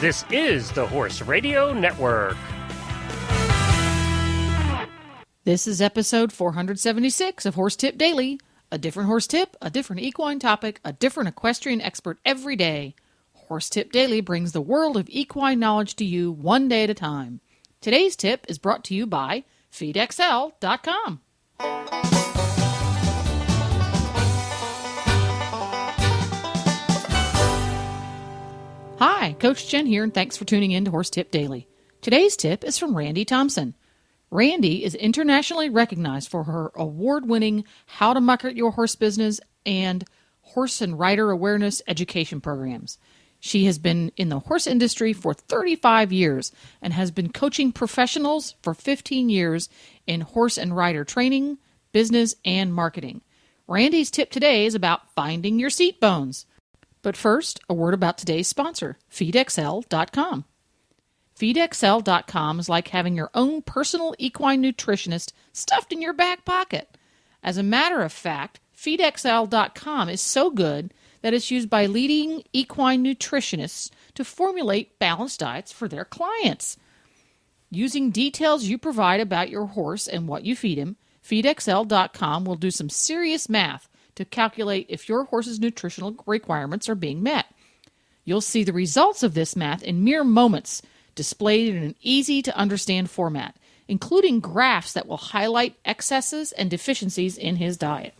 This is the Horse Radio Network. This is episode 476 of Horse Tip Daily. A different horse tip, a different equine topic, a different equestrian expert every day. Horse Tip Daily brings the world of equine knowledge to you one day at a time. Today's tip is brought to you by FeedXL.com. Hi, Coach Jen here, and thanks for tuning in to Horse Tip Daily. Today's tip is from Randi Thompson. Randi is internationally recognized for her award-winning How to Market Your Horse Business and horse and rider awareness education programs. She has been in the horse industry for 35 years and has been coaching professionals for 15 years in horse and rider training, business, and marketing. Randi's tip today is about finding your seat bones. But first, a word about today's sponsor, FeedXL.com. FeedXL.com is like having your own personal equine nutritionist stuffed in your back pocket. As a matter of fact, FeedXL.com is so good that it's used by leading equine nutritionists to formulate balanced diets for their clients. Using details you provide about your horse and what you feed him, FeedXL.com will do some serious math to calculate if your horse's nutritional requirements are being met. You'll see the results of this math in mere moments, displayed in an easy-to-understand format, including graphs that will highlight excesses and deficiencies in his diet.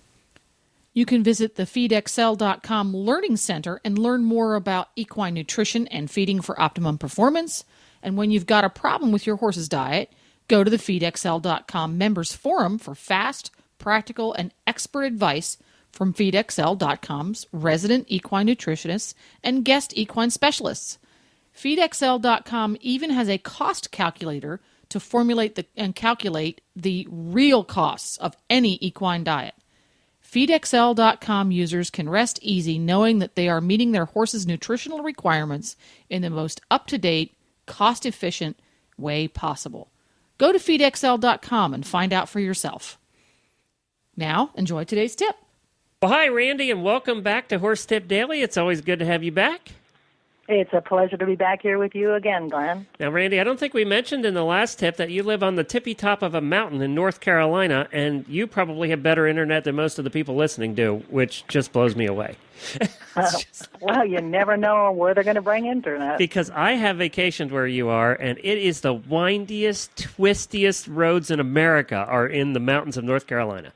You can visit the FeedXL.com Learning Center and learn more about equine nutrition and feeding for optimum performance. And when you've got a problem with your horse's diet, go to the FeedXL.com Members Forum for fast, practical, and expert advice from FeedXL.com's resident equine nutritionists and guest equine specialists. FeedXL.com even has a cost calculator to formulate and calculate the real costs of any equine diet. FeedXL.com users can rest easy knowing that they are meeting their horse's nutritional requirements in the most up-to-date, cost-efficient way possible. Go to FeedXL.com and find out for yourself. Now, enjoy today's tip. Well, hi, Randi, and welcome back to Horse Tip Daily. It's always good to have you back. It's a pleasure to be back here with you again, Glenn. Now, Randi, I don't think we mentioned in the last tip that you live on the tippy top of a mountain in North Carolina, and you probably have better internet than most of the people listening do, which just blows me away. Well, you never know where they're going to bring internet. Because I have vacationed where you are, and it is the windiest, twistiest roads in America are in the mountains of North Carolina.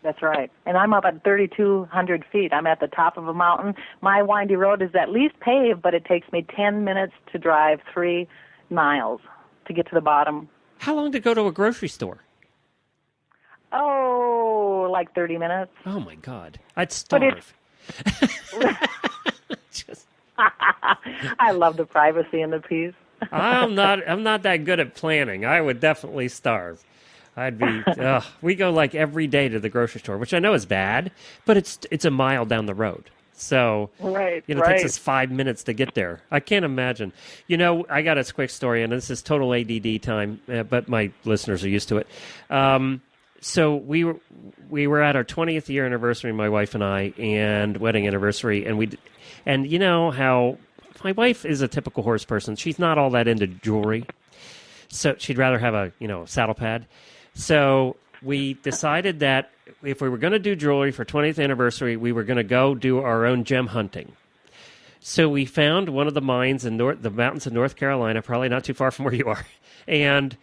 That's right. And I'm up at 3,200 feet. I'm at the top of a mountain. My windy road is at least paved, but it takes me 10 minutes to drive 3 miles to get to the bottom. How long to go to a grocery store? Oh, like 30 minutes. Oh, my God. I'd starve. I love the privacy and the peace. I'm not that good at planning. I would definitely starve. I'd be. We go like every day to the grocery store, which I know is bad, but it's a mile down the road. So right, it takes us 5 minutes to get there. I can't imagine. I got a quick story, and this is total ADD time, but my listeners are used to it. So we were at our 20th year anniversary, my wife and I, and wedding anniversary, and you know how my wife is a typical horse person. She's not all that into jewelry, so she'd rather have a saddle pad. So we decided that if we were going to do jewelry for 20th anniversary, we were going to go do our own gem hunting. So we found one of the mines in the mountains of North Carolina, probably not too far from where you are, and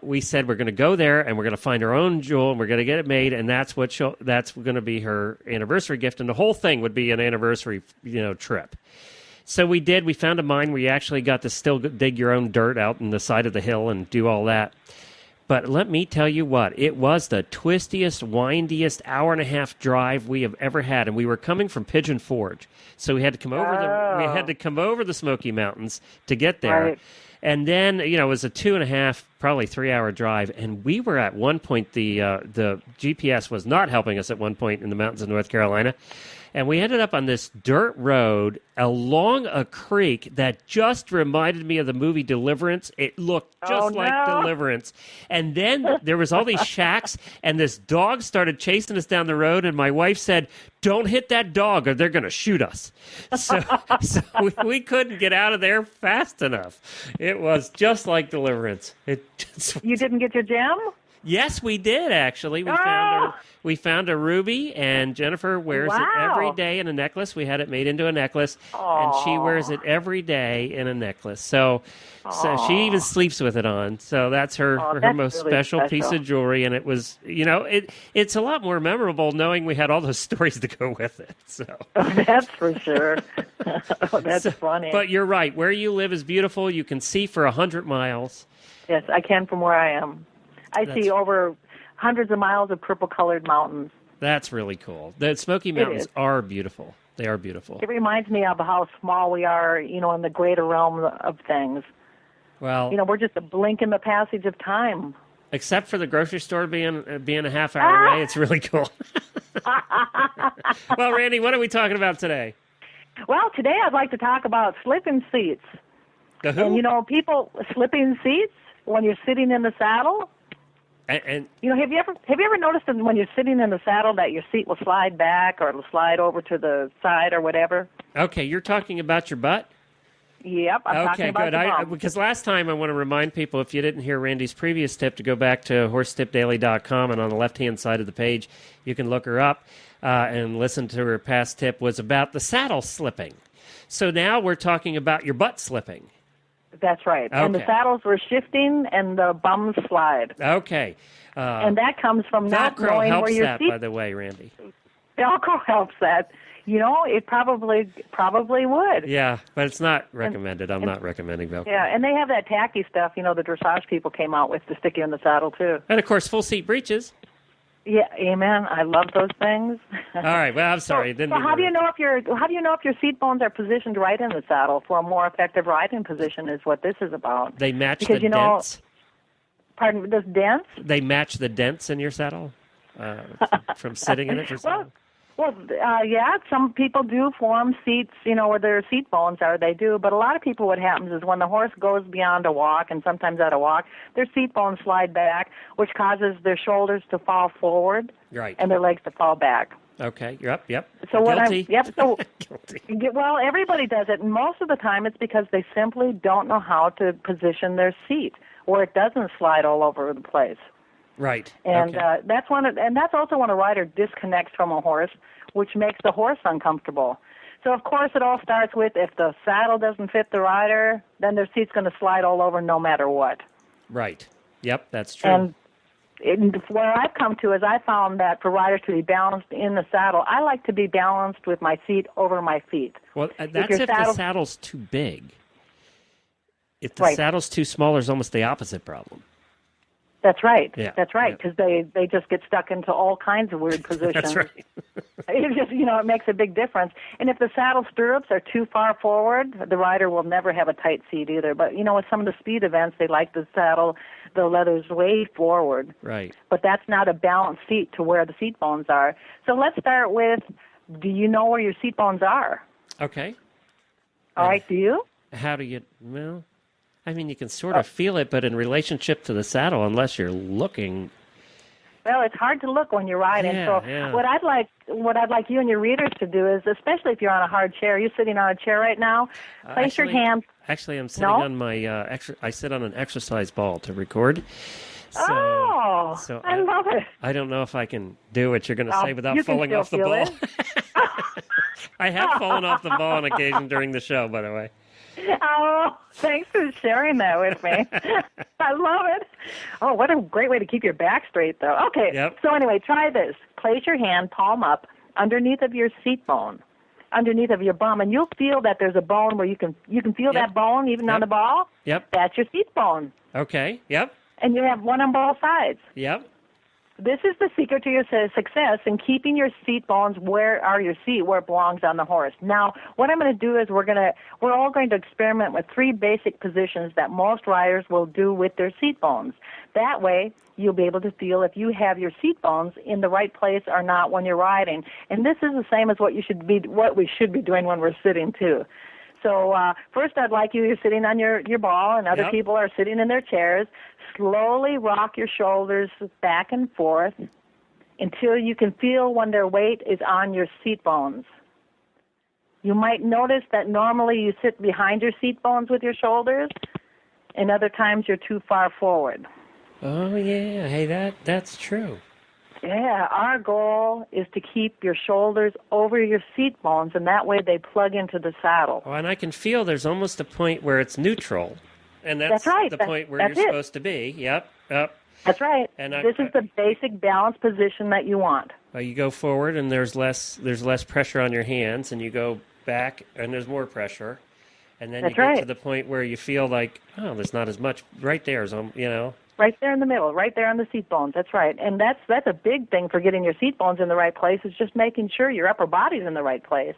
we said we're going to go there and we're going to find our own jewel and we're going to get it made, and that's going to be her anniversary gift, and the whole thing would be an anniversary trip. So we did. We found a mine where you actually got to still dig your own dirt out in the side of the hill and do all that. But let me tell you what, it was the twistiest, windiest hour-and-a-half drive we have ever had, and we were coming from Pigeon Forge, so we had to come over the Smoky Mountains to get there. Right. And then, it was a 2.5 probably 3-hour drive, and we were at one point, the GPS was not helping us at one point in the mountains of North Carolina, and we ended up on this dirt road along a creek that just reminded me of the movie Deliverance. It looked just like Deliverance. And then there was all these shacks, and this dog started chasing us down the road, and my wife said, "Don't hit that dog or they're going to shoot us." So we couldn't get out of there fast enough. It was just like Deliverance. You didn't get your gem? Yes, we did, actually. We found a ruby, and Jennifer wears it every day in a necklace. We had it made into a necklace, and she wears it every day in a necklace. So she even sleeps with it on. So that's her most really special piece of jewelry, and it was, it's a lot more memorable knowing we had all those stories to go with it. So that's for sure. That's funny. But you're right. Where you live is beautiful. You can see for 100 miles. Yes, I can from where I am. I see over hundreds of miles of purple-colored mountains. That's really cool. The Smoky Mountains are beautiful. They are beautiful. It reminds me of how small we are, in the greater realm of things. Well, we're just a blink in the passage of time. Except for the grocery store being a half hour away, it's really cool. Well, Randi, what are we talking about today? Well, today I'd like to talk about slipping seats. The who? And, people slipping seats when you're sitting in the saddle. And have you ever noticed that when you're sitting in the saddle that your seat will slide back or it'll slide over to the side or whatever? Okay, you're talking about your butt? Yep, I'm talking about good. the bum. Because last time I want to remind people, if you didn't hear Randi's previous tip, to go back to horsetipdaily.com, and on the left-hand side of the page, you can look her up and listen to her past tip was about the saddle slipping. So now we're talking about your butt slipping. That's right. Okay. And the saddles were shifting and the bums slide. Okay. And that comes from not Velcro knowing helps where your that, seat... by the way, Randi. Velcro helps that. It probably would. Yeah, but it's not recommended. I'm not recommending Velcro. Yeah, and they have that tacky stuff, the dressage people came out with to stick you in the saddle, too. And, of course, full seat breeches. Yeah, amen. I love those things. All right. Well, I'm sorry. So how do you know if your seat bones are positioned right in the saddle for a more effective riding position? Is what this is about. They match the dents. Pardon, those dents? They match the dents in your saddle from sitting in it for so long. Well, yeah, some people do form seats, where their seat bones are, they do. But a lot of people, what happens is when the horse goes beyond a walk, and sometimes at a walk, their seat bones slide back, which causes their shoulders to fall forward and their legs to fall back. Okay, yep. So Guilty. Guilty. Well, everybody does it, and most of the time it's because they simply don't know how to position their seat where it doesn't slide all over the place. Right. And okay. That's also when a rider disconnects from a horse, which makes the horse uncomfortable. So, of course, it all starts with if the saddle doesn't fit the rider, then their seat's going to slide all over no matter what. Right. Yep, that's true. And where I've come to is I found that for riders to be balanced in the saddle, I like to be balanced with my seat over my feet. Well, that's if the saddle's too big. If the saddle's too small, there's almost the opposite problem. That's right. Yeah. That's right, because they just get stuck into all kinds of weird positions. That's right. It just, it makes a big difference. And if the saddle stirrups are too far forward, the rider will never have a tight seat either. But, with some of the speed events, they like the leathers way forward. Right. But that's not a balanced seat to where the seat bones are. So let's start with, do you know where your seat bones are? Okay. All right, do you? How do you, well... I mean, you can sort of feel it, but in relationship to the saddle, unless you're looking. Well, it's hard to look when you're riding. Yeah. What I'd like you and your readers to do is, especially if you're on a hard chair, you're sitting on a chair right now. Place your hand. Actually, I'm sitting on my. I sit on an exercise ball to record. So I love it. I don't know if I can do what you're going to say without falling off the ball. I have fallen off the ball on occasion during the show, by the way. Oh, thanks for sharing that with me. I love it. Oh, what a great way to keep your back straight, though. Okay, So anyway, try this. Place your hand, palm up, underneath of your seat bone, underneath of your bum, and you'll feel that there's a bone where you can feel that bone even on the ball. Yep. That's your seat bone. Okay, yep. And you have one on both sides. Yep. This is the secret to your success in keeping your seat bones where it belongs on the horse. Now, what I'm going to do is we're all going to experiment with 3 basic positions that most riders will do with their seat bones. That way, you'll be able to feel if you have your seat bones in the right place or not when you're riding. And this is the same as what we should be doing when we're sitting too. So first, I'd like you're sitting on your ball, and other people are sitting in their chairs. Slowly rock your shoulders back and forth until you can feel when their weight is on your seat bones. You might notice that normally you sit behind your seat bones with your shoulders, and other times you're too far forward. Oh, yeah. Hey, that's true. Yeah, our goal is to keep your shoulders over your seat bones, and that way they plug into the saddle. Oh, and I can feel there's almost a point where it's neutral. And that's right. The point where you're supposed to be. Yep. That's right. And this is the basic balance position that you want. You go forward, and there's less pressure on your hands, and you go back, and there's more pressure. And then you get to the point where you feel like, oh, there's not as much right there, Right there in the middle, right there on the seat bones. That's right. And that's a big thing for getting your seat bones in the right place, is just making sure your upper body's in the right place.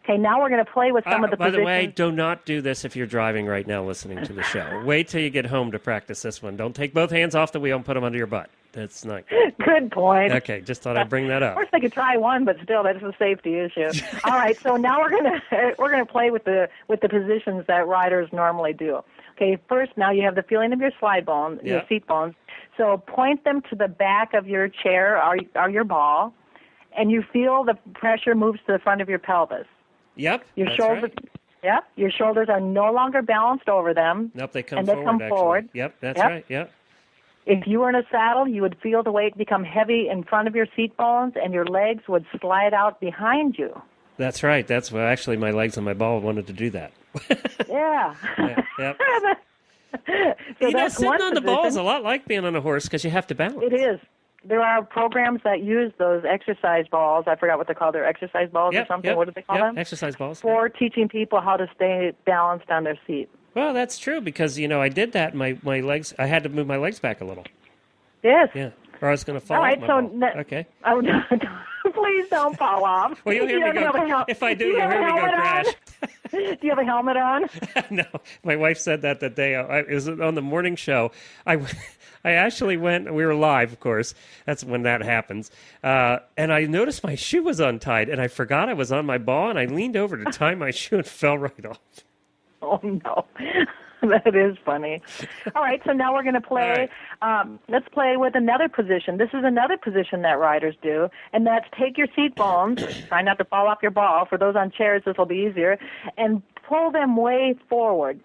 Okay, now we're going to play with some of the positions. By the way, do not do this if you're driving right now listening to the show. Wait till you get home to practice this one. Don't take both hands off the wheel and put them under your butt. That's not good. Good point. Okay, just thought I'd bring that up. Of course, they could try one, but still, that's a safety issue. All right, so now we're gonna play with the positions that riders normally do. Okay, first, now you have the feeling of your slide bone, your seat bones. So point them to the back of your chair or your ball, and you feel the pressure moves to the front of your pelvis. Yep. Your shoulders. Right. Yep. Your shoulders are no longer balanced over them. Nope, they come forward. Yep, that's right. Yep. If you were in a saddle, you would feel the weight become heavy in front of your seat bones, and your legs would slide out behind you. That's right. That's what actually my legs and my ball wanted to do that. Yeah. Yep. So sitting on the ball is a lot like being on a horse because you have to balance. It is. There are programs that use those exercise balls. I forgot what they're called. They're exercise balls or something. What do they call them? Exercise balls. For teaching people how to stay balanced on their seat. Well, that's true because, I did that. My legs, I had to move my legs back a little. Yes. Yeah. Or I was going to fall off my ball. Okay. Oh, no, please don't fall off. Well, you'll hear me go. If I do, you'll hear me go crash. Do you have a helmet on? No. My wife said that the day it was on the morning show. I actually went. We were live, of course. That's when that happens. And I noticed my shoe was untied, and I forgot I was on my ball, and I leaned over to tie my shoe and fell right off. Oh, no. That is funny. All right, so now we're going to play. Right. Let's play with another position. This is another position that riders do, and that's take your seat bones, try not to fall off your ball. For those on chairs, this will be easier, and pull them way forward.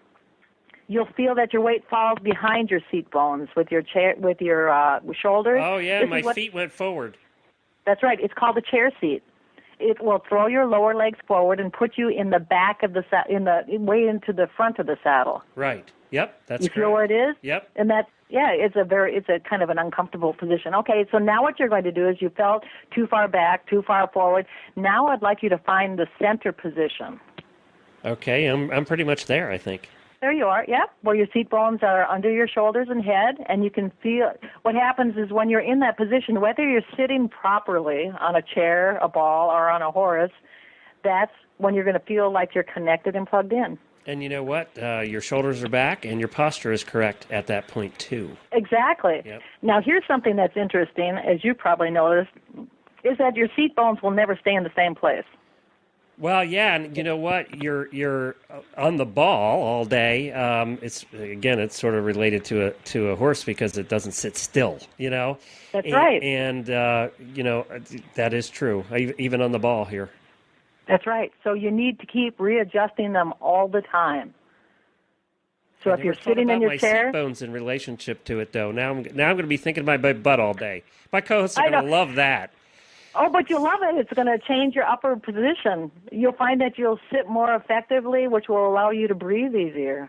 You'll feel that your weight falls behind your seat bones with your shoulders. Oh, yeah, my feet went forward. That's right. It's called a chair seat. It will throw your lower legs forward and put you in the back of the way into the front of the saddle. Right. Yep. That's you feel where it is? Yep. And it's a kind of an uncomfortable position. Okay, so now what you're going to do is you felt too far back, too far forward. Now I'd like you to find the center position. Okay, I'm pretty much there, I think. There you are, yep, where your seat bones are under your shoulders and head, and you can feel what happens is when you're in that position, whether you're sitting properly on a chair, a ball, or on a horse, that's when you're going to feel like you're connected and plugged in. And you know what? Your shoulders are back, and your posture is correct at that point, too. Exactly. Yep. Now, here's something that's interesting, as you probably noticed, is that your seat bones will never stay in the same place. Well, yeah, and you know what? You're on the ball all day. It's sort of related to a horse because it doesn't sit still. That's right. And that is true. Even on the ball here. That's right. So you need to keep readjusting them all the time. So if you're sitting in your chair, my seat bones in relationship to it, though. Now I'm going to be thinking about my butt all day. My co-hosts are going to love that. Oh, but you'll love it. It's going to change your upper position. You'll find that you'll sit more effectively, which will allow you to breathe easier.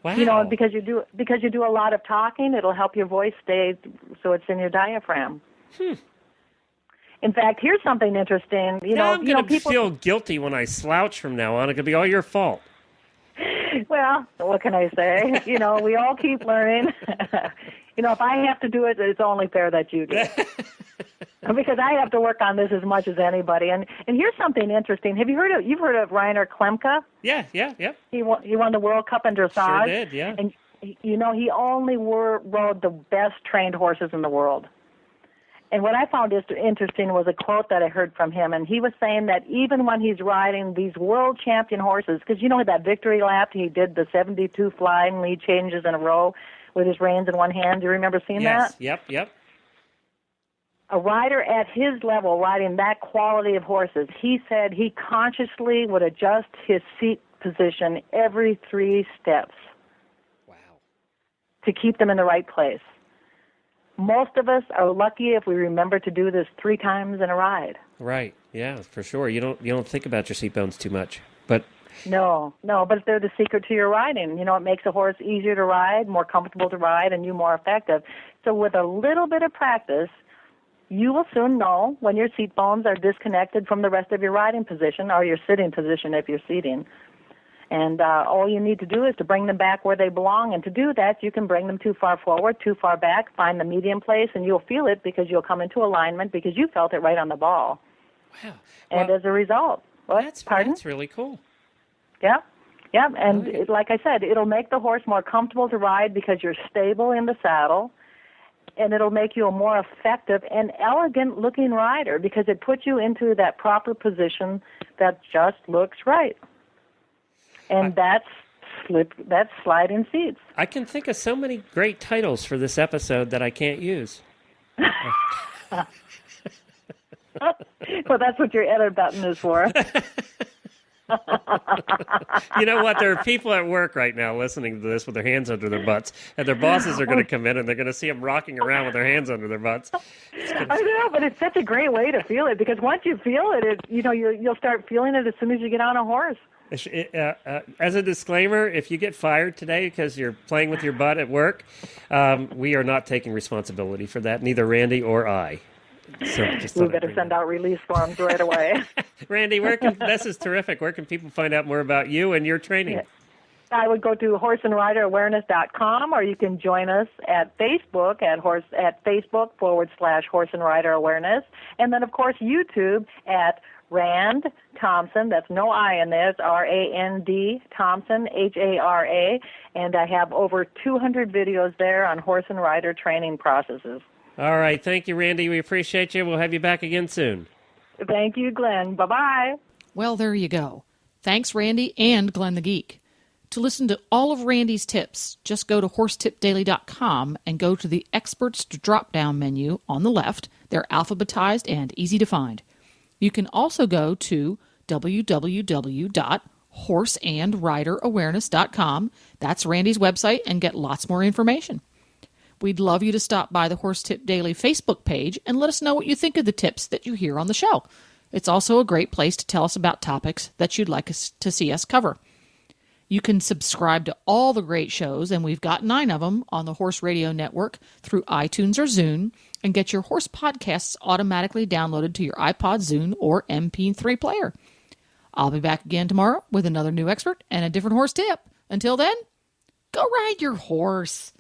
Wow. Because you do a lot of talking, it'll help your voice stay so it's in your diaphragm. In fact, here's something interesting. I'm going to feel guilty when I slouch from now on. It's going to be all your fault. Well, what can I say? We all keep learning. If I have to do it, it's only fair that you do. Because I have to work on this as much as anybody. And here's something interesting. You've heard of Rainer Klemke? Yeah. He won the World Cup in dressage. Sure did, yeah. And he only rode the best trained horses in the world. And what I found interesting was a quote that I heard from him, and he was saying that even when he's riding these world champion horses, because that victory lap, he did the 72 flying lead changes in a row with his reins in one hand. Do you remember seeing that? Yes, yep. A rider at his level, riding that quality of horses, he said he consciously would adjust his seat position every 3 steps. Wow. To keep them in the right place. Most of us are lucky if we remember to do this 3 times in a ride. Right. Yeah, for sure. You don't think about your seat bones too much, but no, but they're the secret to your riding. It makes a horse easier to ride, more comfortable to ride, and you more effective. So with a little bit of practice, you will soon know when your seat bones are disconnected from the rest of your riding position or your sitting position if you're seating. And all you need to do is to bring them back where they belong. And to do that, you can bring them too far forward, too far back, find the medium place, and you'll feel it because you'll come into alignment because you felt it right on the ball. Wow. And as a result, That's really cool. Yeah. And like I said, it'll make the horse more comfortable to ride because you're stable in the saddle. And it'll make you a more effective and elegant-looking rider because it puts you into that proper position that just looks right. And that's sliding seats. I can think of so many great titles for this episode that I can't use. Well, that's what your edit button is for. You know what? There are people at work right now listening to this with their hands under their butts, and their bosses are going to come in and they're going to see them rocking around with their hands under their butts. I know, but it's such a great way to feel it because once you feel it, you'll start feeling it as soon as you get on a horse. As a disclaimer, if you get fired today because you're playing with your butt at work, we are not taking responsibility for that, neither Randy or I. So we better send out release forms right away. Randy, this is terrific. Where can people find out more about you and your training? Yeah. I would go to horseandriderawareness.com, or you can join us at Facebook at Facebook.com/Horse and Rider Awareness, and then of course YouTube at Rand Thompson, that's no I in this, R-A-N-D, Thompson, H-A-R-A, and I have over 200 videos there on horse and rider training processes. All right. Thank you, Randy. We appreciate you. We'll have you back again soon. Thank you, Glenn. Bye-bye. Well, there you go. Thanks, Randy and Glenn the Geek. To listen to all of Randy's tips, just go to horsetipdaily.com and go to the Experts drop-down menu on the left. They're alphabetized and easy to find. You can also go to www.horseandriderawareness.com. That's Randy's website, and get lots more information. We'd love you to stop by the Horse Tip Daily Facebook page and let us know what you think of the tips that you hear on the show. It's also a great place to tell us about topics that you'd like us to see us cover. You can subscribe to all the great shows, and we've got 9 of them on the Horse Radio Network through iTunes or Zune, and get your horse podcasts automatically downloaded to your iPod, Zune, or MP3 player. I'll be back again tomorrow with another new expert and a different horse tip. Until then, go ride your horse.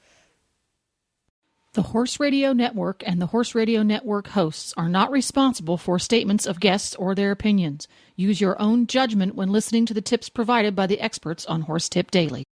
The Horse Radio Network and the Horse Radio Network hosts are not responsible for statements of guests or their opinions. Use your own judgment when listening to the tips provided by the experts on Horse Tip Daily.